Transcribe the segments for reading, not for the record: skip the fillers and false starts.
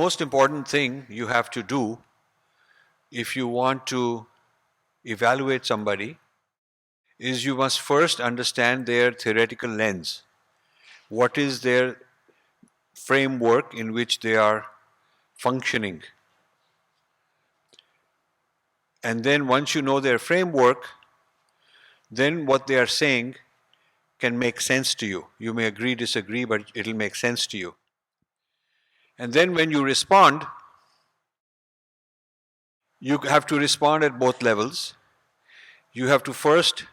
most important thing you have to do if you want to evaluate somebody is you must first understand their theoretical lens. What is their framework in which they are functioning? And then once you know their framework, then what they are saying can make sense to you. You may agree, disagree, but it'll make sense to you. And then when you respond, you have to respond at both levels. You have to first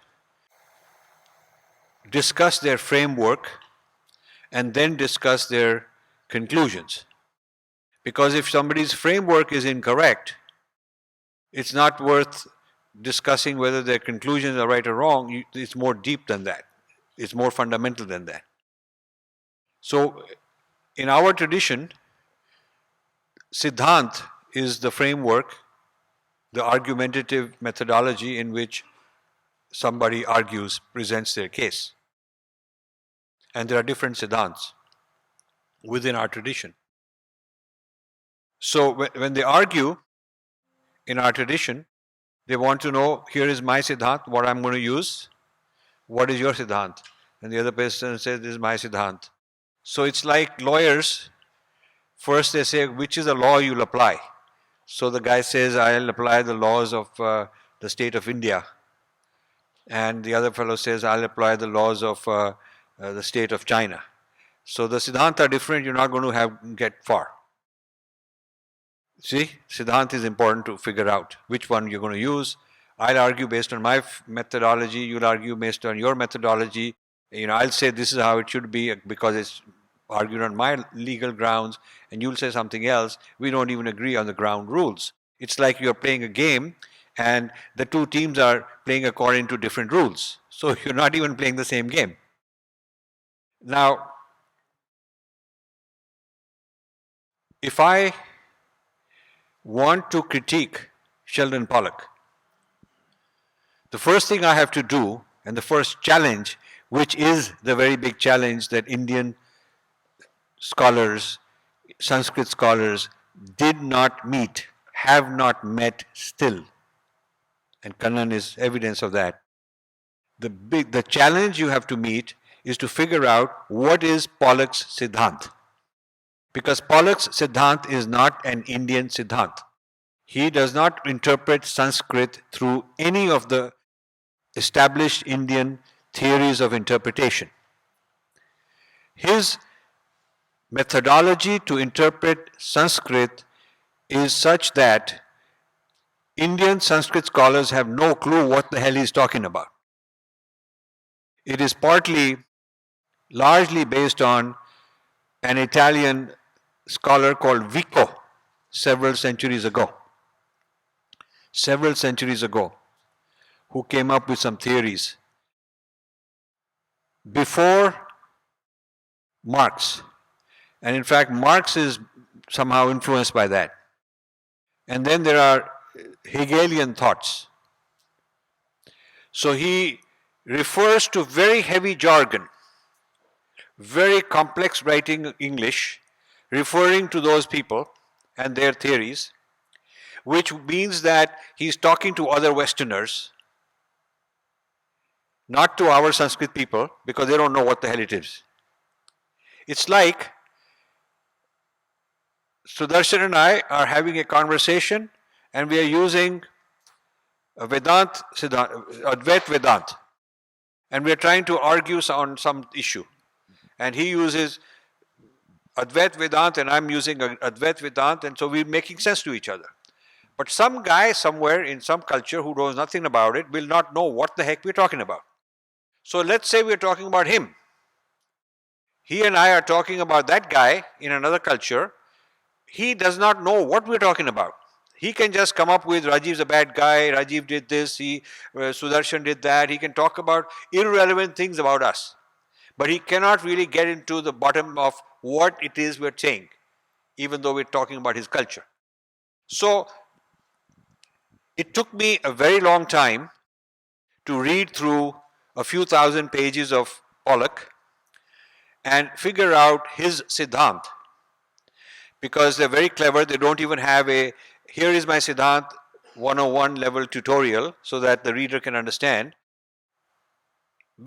discuss their framework and then discuss their conclusions. Because if somebody's framework is incorrect, it's not worth discussing whether their conclusions are right or wrong. It's more deep than that. It's more fundamental than that. So in our tradition, Siddhant is the framework, the argumentative methodology in which somebody argues, presents their case. And there are different Siddhants within our tradition. So when they argue in our tradition, they want to know, here is my Siddhant, what I'm going to use. What is your Siddhant? And the other person says, this is my Siddhant. So it's like lawyers. First they say, which is the law you'll apply? So the guy says, I'll apply the laws of the state of India. And the other fellow says, I'll apply the laws of the state of China. So the Siddhanta are different, you're not going to get far. See, Siddhanta is important to figure out which one you're going to use. I'll argue based on my methodology, you'll argue based on your methodology. I'll say this is how it should be because it's argued on my legal grounds, and you'll say something else. We don't even agree on the ground rules. It's like you're playing a game and the two teams are playing according to different rules. So you're not even playing the same game. Now, if I want to critique Sheldon Pollock, the first thing I have to do, and the first challenge, which is the very big challenge that Indian scholars, Sanskrit scholars did not meet, have not met still, and Kannan is evidence of that. The challenge you have to meet is to figure out what is Pollock's Siddhant. Because Pollock's Siddhant is not an Indian Siddhant. He does not interpret Sanskrit through any of the established Indian theories of interpretation. His methodology to interpret Sanskrit is such that Indian Sanskrit scholars have no clue what the hell he's talking about. It is largely based on an Italian scholar called Vico several centuries ago, who came up with some theories before Marx. And in fact, Marx is somehow influenced by that. And then there are Hegelian thoughts. So he refers to very heavy jargon, very complex writing English, referring to those people and their theories, which means that he's talking to other Westerners, not to our Sanskrit people, because they don't know what the hell it is. It's like Sudarshan and I are having a conversation and we are using Advait Vedant, and we are trying to argue on some issue. And he uses Advait Vedant and I'm using Advait Vedant, and so we're making sense to each other. But some guy somewhere in some culture who knows nothing about it will not know what the heck we're talking about. So let's say we're talking about him. He and I are talking about that guy in another culture. He does not know what we're talking about. He can just come up with Rajiv's a bad guy, Rajiv did this, Sudarshan did that. He can talk about irrelevant things about us. But he cannot really get into the bottom of what it is we're saying, even though we're talking about his culture. So it took me a very long time to read through a few thousand pages of Pollock and figure out his Siddhant. because they're very clever. They don't even have a, here is my Siddhant 101 level tutorial so that the reader can understand.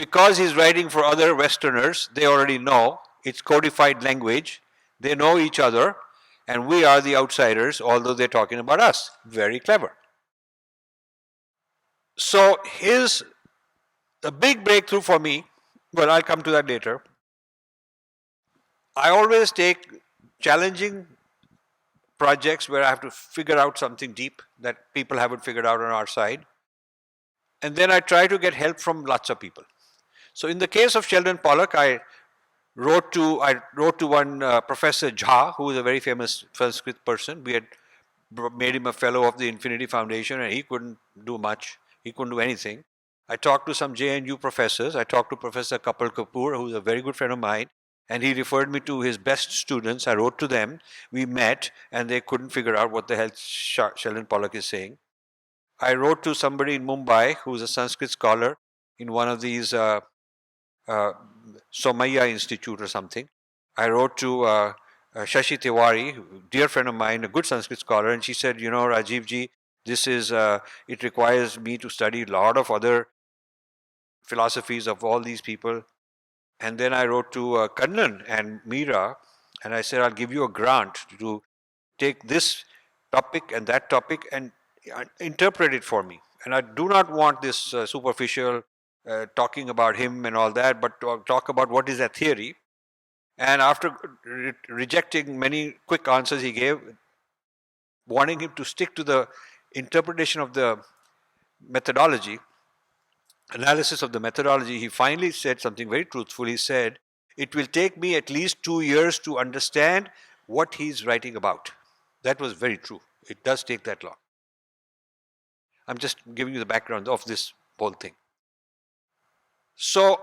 Because he's writing for other Westerners, they already know. It's codified language. They know each other, and we are the outsiders, although they're talking about us. Very clever. So here's a big breakthrough for me. Well, I'll come to that later. I always take challenging projects where I have to figure out something deep that people haven't figured out on our side. And then I try to get help from lots of people. So in the case of Sheldon Pollock, I wrote to one Professor Jha, who is a very famous Sanskrit person. We had made him a fellow of the Infinity Foundation, and he couldn't do much. He couldn't do anything. I talked to some JNU professors. I talked to Professor Kapil Kapoor, who's a very good friend of mine, and he referred me to his best students. I wrote to them. We met, and they couldn't figure out what the hell Sheldon Pollock is saying. I wrote to somebody in Mumbai who's a Sanskrit scholar in one of these Somaiya Institute or something. I wrote to Shashi Tiwari, dear friend of mine, a good Sanskrit scholar, and she said, you know, Rajiv ji, this is, it requires me to study a lot of other philosophies of all these people. And then I wrote to Kannan and Meera, and I said, I'll give you a grant to take this topic and that topic and interpret it for me. And I do not want this superficial talking about him and all that, but talk about what is that theory. And after rejecting many quick answers he gave, wanting him to stick to the interpretation of the methodology, analysis of the methodology, he finally said something very truthful. He said, it will take me at least 2 years to understand what he's writing about. That was very true. It does take that long. I'm just giving you the background of this whole thing. So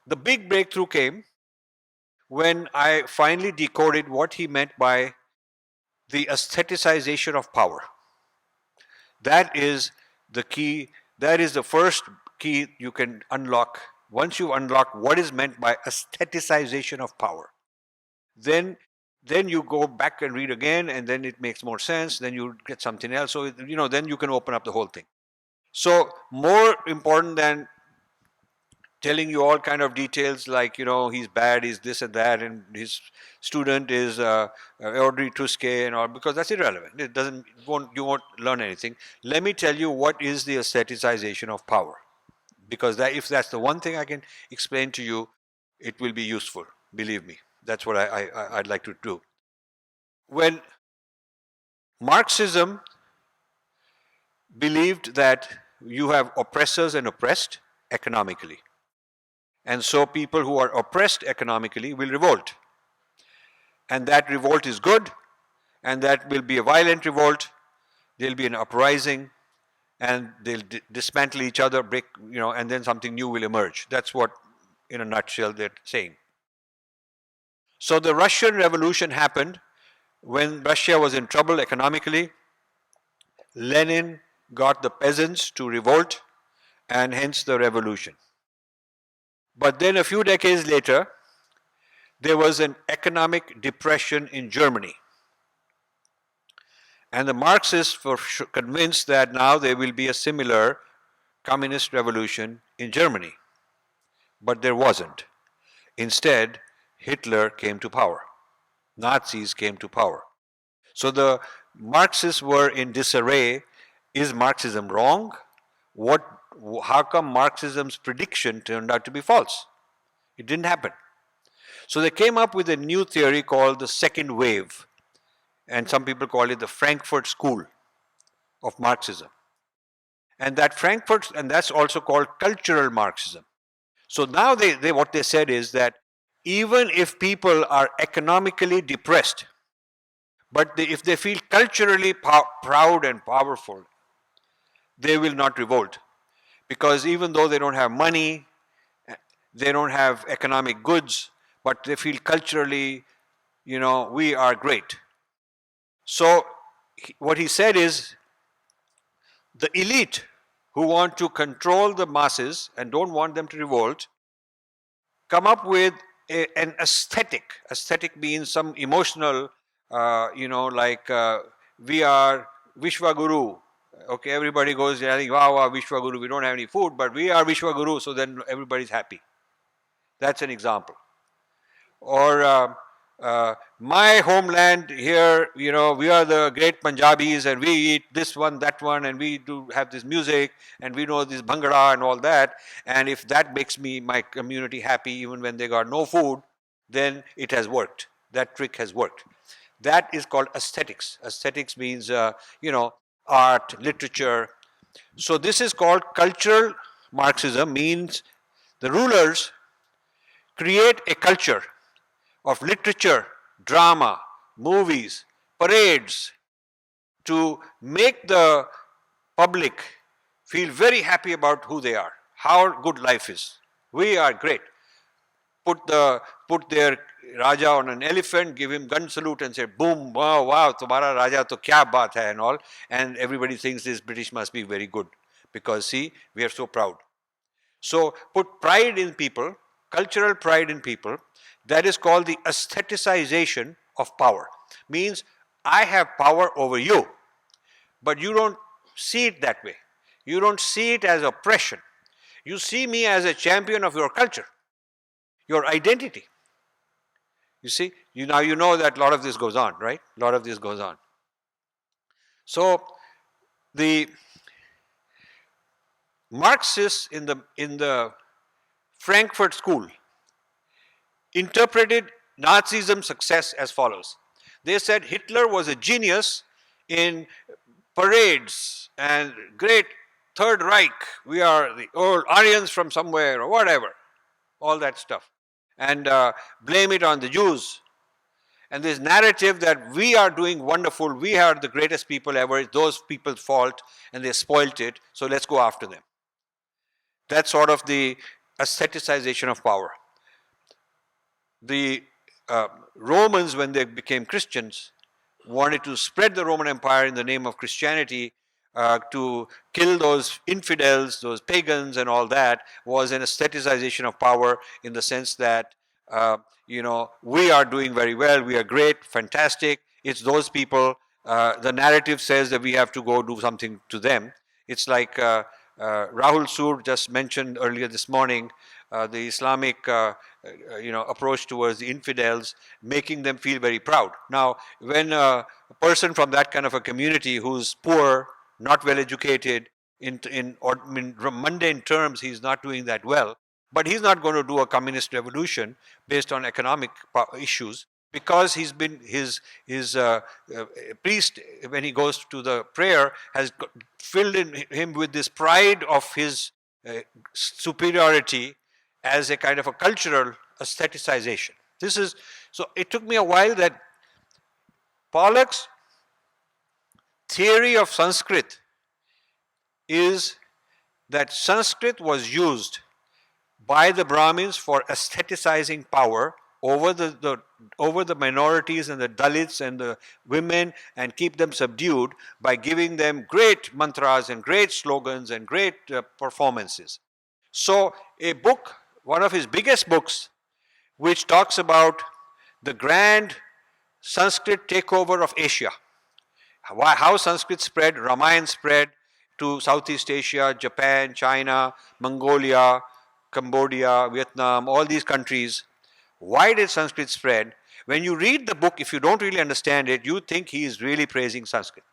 the big breakthrough came when I finally decoded what he meant by the aestheticization of power. That is the key, that is the first key you can unlock. Once you unlock what is meant by aestheticization of power, then you go back and read again, and then it makes more sense, then you get something else. So, you know, then you can open up the whole thing. So more important than telling you all kind of details like, you know, he's bad, he's this and that, and his student is Audrey Tusquet and all, because that's irrelevant. It doesn't, you won't learn anything. Let me tell you what is the aestheticization of power, because that, if that's the one thing I can explain to you, it will be useful. Believe me, that's what I'd like to do. When Marxism believed that you have oppressors and oppressed economically, and so people who are oppressed economically will revolt. And that revolt is good, and that will be a violent revolt. There'll be an uprising, and they'll dismantle each other, break, you know, and then something new will emerge. That's what, in a nutshell, they're saying. So the Russian Revolution happened when Russia was in trouble economically. Lenin got the peasants to revolt, and hence the revolution. But then a few decades later, there was an economic depression in Germany. And the Marxists were convinced that now there will be a similar communist revolution in Germany. But there wasn't. Instead, Hitler came to power. Nazis came to power. So the Marxists were in disarray. Is Marxism wrong? How come Marxism's prediction turned out to be false? It didn't happen. So they came up with a new theory called the second wave, and some people call it the Frankfurt School of Marxism. And that's also called cultural Marxism. So now what they said is that even if people are economically depressed, but if they feel culturally proud and powerful, they will not revolt. Because even though they don't have money, they don't have economic goods, but they feel culturally, you know, we are great. So what he said is, the elite who want to control the masses and don't want them to revolt, come up with an aesthetic. Aesthetic means some emotional we are Vishwaguru. Okay, everybody goes yelling, wow, wow, Vishwaguru, we don't have any food, but we are Vishwaguru, so then everybody's happy. That's an example. Or my homeland here, we are the great Punjabis and we eat this one, that one, and we do have this music and we know this Bhangra and all that. And if that makes my community happy, even when they got no food, then it has worked. That trick has worked. That is called aesthetics. Aesthetics means, art, literature. So this is called cultural Marxism, means the rulers create a culture of literature, drama, movies, parades to make the public feel very happy about who they are, how good life is. We are great. Put their Raja on an elephant, give him gun salute and say, boom, wow, wow, tumhara Raja to kya baat hai and all. And everybody thinks this British must be very good because see, we are so proud. So put pride in people, cultural pride in people. That is called the aestheticization of power. Means I have power over you, but you don't see it that way. You don't see it as oppression. You see me as a champion of your culture, your identity. You see, now you know that a lot of this goes on, right? A lot of this goes on. So the Marxists in the Frankfurt School interpreted Nazism's success as follows. They said Hitler was a genius in parades and great Third Reich. We are the old Aryans from somewhere or whatever, all that stuff. And blame it on the Jews. And this narrative that we are doing wonderful, we are the greatest people ever, it's those people's fault and they spoilt it, so let's go after them. That's sort of the aestheticization of power. The Romans, when they became Christians, wanted to spread the Roman Empire in the name of Christianity, to kill those infidels, those pagans and all that, was an aestheticization of power in the sense that, we are doing very well, we are great, fantastic. It's those people, the narrative says that we have to go do something to them. It's like Rahul Sood just mentioned earlier this morning, the Islamic approach towards the infidels, making them feel very proud. Now, when a person from that kind of a community who's poor, not well educated, in mundane terms, he's not doing that well, but he's not going to do a communist revolution based on economic issues, because he's been his priest, when he goes to the prayer, has filled in him with this pride of his superiority as a kind of a cultural aestheticization. So it took me a while that Pollock's theory of Sanskrit is that Sanskrit was used by the Brahmins for aestheticizing power over the minorities and the Dalits and the women, and keep them subdued by giving them great mantras and great slogans and great performances. So a book, one of his biggest books, which talks about the grand Sanskrit takeover of Asia, how Sanskrit spread, Ramayana spread to Southeast Asia, Japan, China, Mongolia, Cambodia, Vietnam, all these countries. Why did Sanskrit spread? When you read the book, if you don't really understand it, you think he is really praising Sanskrit.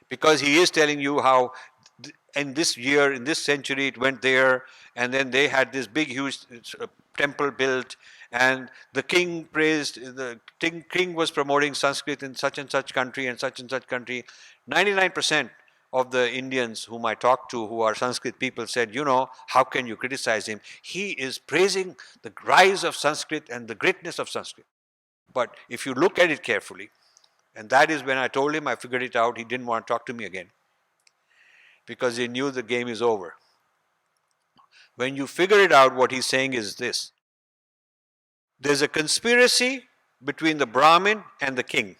Because he is telling you how in this year, in this century, it went there, and then they had this big, huge temple built, and the king king was promoting Sanskrit in such and such country and such 99% of the Indians whom I talked to who are Sanskrit people said, how can you criticize him? He is praising the rise of Sanskrit and the greatness of Sanskrit. But if you look at it carefully, and that is when I told him I figured it out, he didn't want to talk to me again, because he knew the game is over. When you figure it out, what he's saying is this. There's a conspiracy between the Brahmin and the king,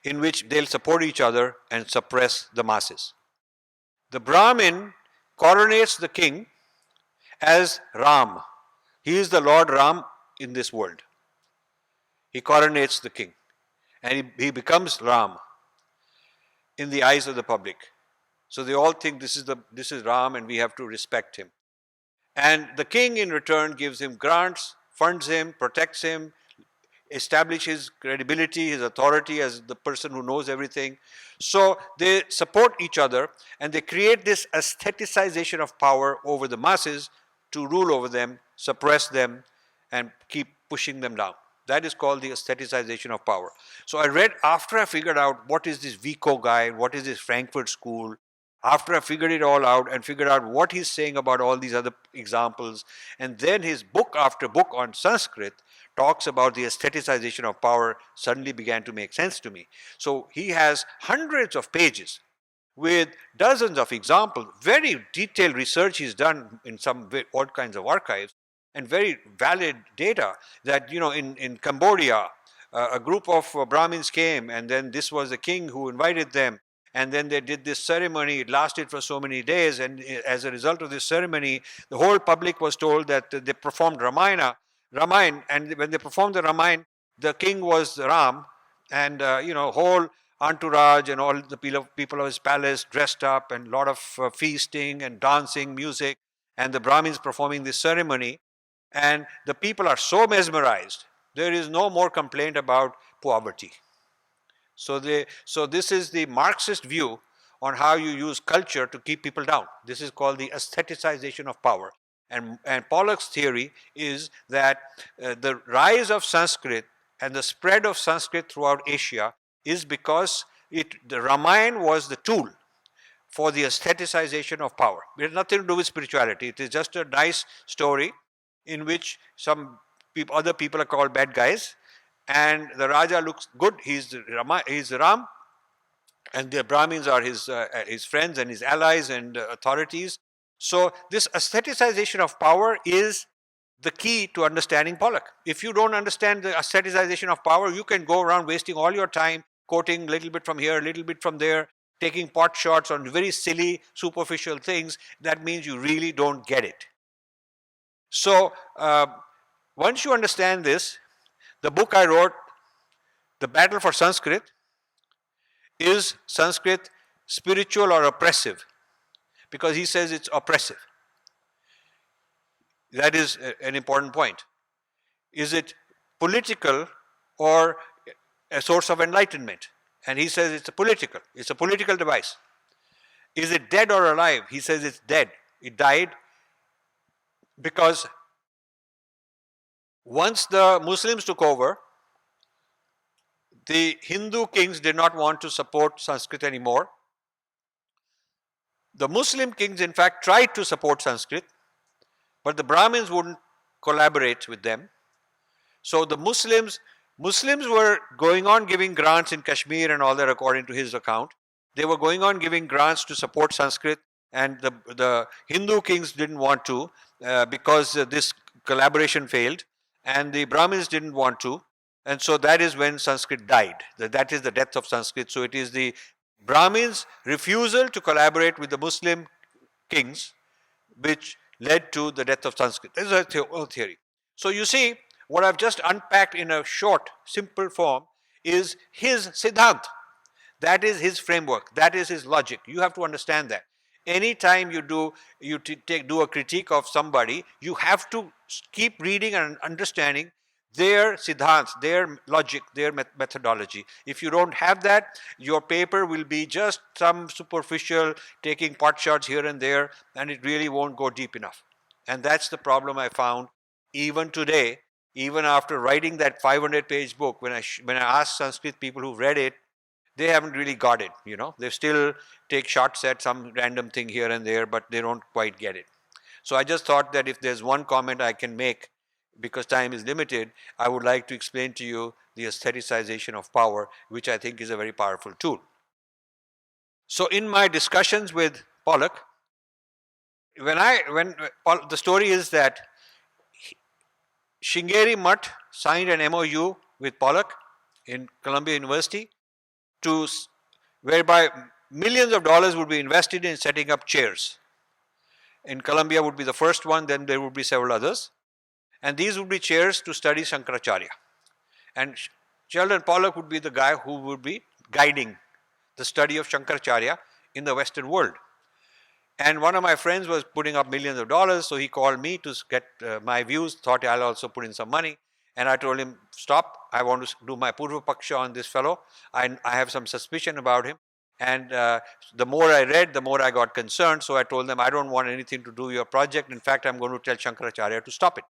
in which they'll support each other and suppress the masses. The Brahmin coronates the king as Ram. He is the Lord Ram in this world. He coronates the king. and he becomes Ram in the eyes of the public. So they all think this is Ram and we have to respect him. And the king in return gives him grants, funds him, protects him, establishes his credibility, his authority as the person who knows everything. So they support each other and they create this aestheticization of power over the masses to rule over them, suppress them, and keep pushing them down. That is called the aestheticization of power. So I read, after I figured out what is this Vico guy, what is this Frankfurt School, after I figured it all out and figured out what he's saying about all these other examples, and then his book after book on Sanskrit talks about the aestheticization of power, suddenly began to make sense to me. So he has hundreds of pages with dozens of examples, very detailed research he's done in some all kinds of archives, and very valid data that, in Cambodia, a group of Brahmins came, and then this was the king who invited them, and then they did this ceremony. It lasted for so many days, and as a result of this ceremony, the whole public was told that they performed Ramayana, and when they performed the Ramayana, the king was Ram, and whole entourage and all the people of his palace dressed up, and a lot of feasting and dancing, music, and the Brahmins performing this ceremony. And the people are so mesmerized, there is no more complaint about poverty. So this is the Marxist view on how you use culture to keep people down. This is called the aestheticization of power. And Pollock's theory is that the rise of Sanskrit and the spread of Sanskrit throughout Asia is because the Ramayana was the tool for the aestheticization of power. It has nothing to do with spirituality. It is just a nice story in which some other people are called bad guys, and the Raja looks good. He's Ram, and the Brahmins are his friends and his allies and authorities. So this aestheticization of power is the key to understanding Pollock. If you don't understand the aestheticization of power, you can go around wasting all your time quoting a little bit from here, a little bit from there, taking pot shots on very silly, superficial things. That means you really don't get it. So once you understand this, the book I wrote, The Battle for Sanskrit, is Sanskrit spiritual or oppressive? Because he says it's oppressive. That is an important point. Is it political or a source of enlightenment? And he says it's a political device. Is it dead or alive? He says it's dead. It died because once the Muslims took over, the Hindu kings did not want to support Sanskrit anymore. The Muslim kings, in fact, tried to support Sanskrit, but the Brahmins wouldn't collaborate with them. So the Muslims were going on giving grants in Kashmir and all that, according to his account. They were going on giving grants to support Sanskrit, and the Hindu kings didn't want to because this collaboration failed, and the Brahmins didn't want to. And so that is when Sanskrit died. That is the death of Sanskrit. So it is the Brahmins' refusal to collaborate with the Muslim kings which led to the death of Sanskrit. This is a theory. So you see, what I've just unpacked in a short, simple form is his Siddhant. That is his framework. That is his logic. You have to understand that. Anytime you do a critique of somebody, you have to keep reading and understanding their siddhants, their logic, their methodology. If you don't have that, your paper will be just some superficial, taking pot shots here and there, and it really won't go deep enough. And that's the problem I found even today, even after writing that 500-page book. When I asked Sanskrit people who read it, they haven't really got it. They still take shots at some random thing here and there, but they don't quite get it. So I just thought that if there's one comment I can make, because time is limited, I would like to explain to you the aestheticization of power, which I think is a very powerful tool. So in my discussions with Pollock, the story is that Sringeri Mutt signed an MOU with Pollock in Columbia University whereby millions of dollars would be invested in setting up chairs. In Columbia would be the first one, then there would be several others. And these would be chairs to study Shankaracharya. And Sheldon Pollock would be the guy who would be guiding the study of Shankaracharya in the Western world. And one of my friends was putting up millions of dollars, so he called me to get my views, thought I'll also put in some money. And I told him, stop, I want to do my Purva Paksha on this fellow. I have some suspicion about him. And the more I read, the more I got concerned. So I told them, I don't want anything to do with your project. In fact, I'm going to tell Shankaracharya to stop it.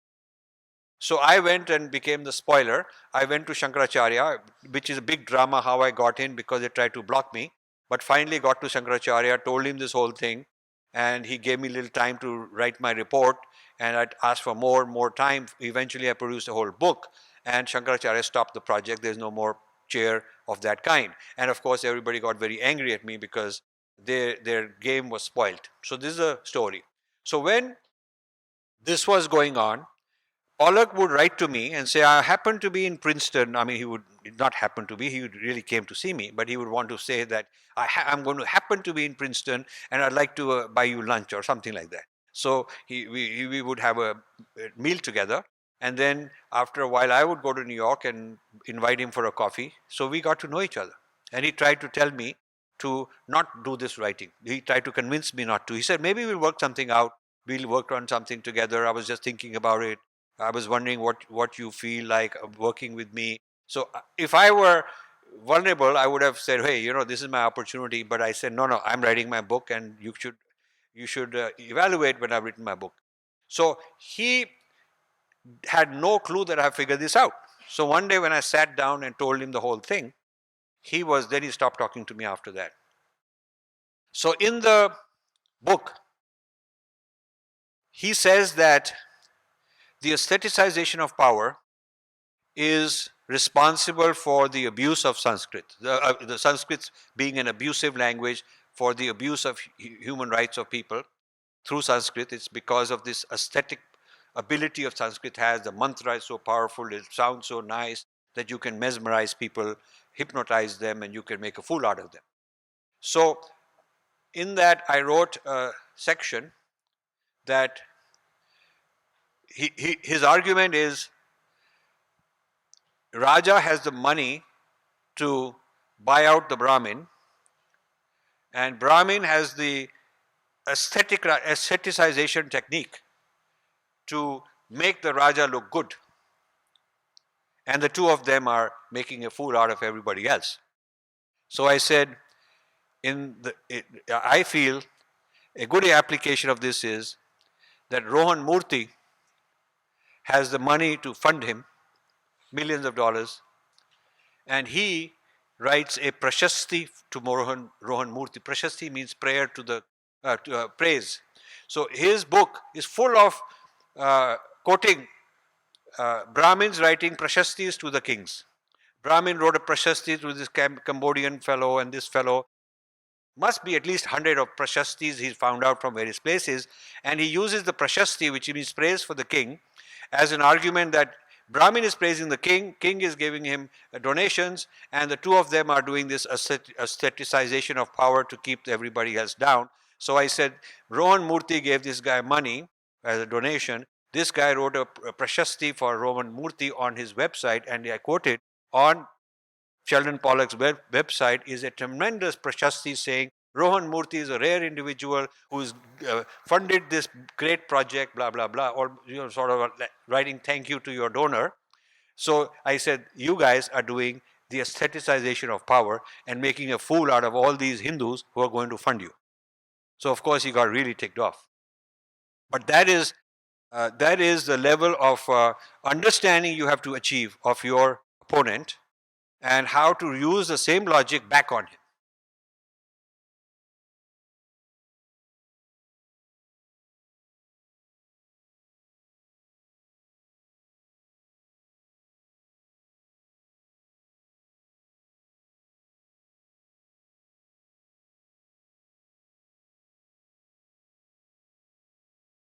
So I went and became the spoiler. I went to Shankaracharya, which is a big drama how I got in because they tried to block me. But finally got to Shankaracharya, told him this whole thing. And he gave me a little time to write my report. And I asked for more time. Eventually I produced a whole book. And Shankaracharya stopped the project. There's no more chair of that kind. And of course, everybody got very angry at me because their game was spoiled. So this is a story. So when this was going on, Pollock would write to me and say, I happen to be in Princeton. I mean, he would not happen to be, he really came to see me, but he would want to say that I'm going to happen to be in Princeton and I'd like to buy you lunch or something like that. So we would have a meal together. And then after a while, I would go to New York and invite him for a coffee. So we got to know each other. And he tried to tell me to not do this writing. He tried to convince me not to. He said, maybe we'll work something out. We'll work on something together. I was just thinking about it. I was wondering what you feel like working with me. So if I were vulnerable, I would have said, hey, this is my opportunity. But I said, no, I'm writing my book and you should evaluate when I've written my book. So he had no clue that I figured this out. So one day when I sat down and told him the whole thing, he stopped talking to me after that. So in the book, he says that the aestheticization of power is responsible for the abuse of Sanskrit. The Sanskrit being an abusive language for the abuse of human rights of people through Sanskrit. It's because of this aesthetic ability of Sanskrit has. The mantra is so powerful, it sounds so nice that you can mesmerize people, hypnotize them, and you can make a fool out of them. So in that, I wrote a section that his argument is Raja has the money to buy out the Brahmin, and Brahmin has the aestheticization technique to make the Raja look good. And the two of them are making a fool out of everybody else. So I said, I feel a good application of this is that Rohan Murthy has the money to fund him, millions of dollars, and he writes a prashasti to Rohan Murthy. Prashasti means prayer to the praise. So his book is full of quoting Brahmins writing prashastis to the kings. Brahmin wrote a prashasti to this Cambodian fellow, and this fellow must be at least 100 of prashastis he's found out from various places, and he uses the prashasti, which means praise for the king, as an argument that Brahmin is praising the king is giving him donations, and the two of them are doing this aestheticization of power to keep everybody else down. So I said, Rohan Murthy gave this guy money as a donation. This guy wrote a prashasti for Rohan Murthy on his website, and I quoted on Sheldon Pollock's website is a tremendous prashasti saying, Rohan Murthy is a rare individual who's funded this great project, blah, blah, blah, or sort of writing thank you to your donor. So I said, you guys are doing the aestheticization of power and making a fool out of all these Hindus who are going to fund you. So of course he got really ticked off. But that is the level of understanding you have to achieve of your opponent and how to use the same logic back on him.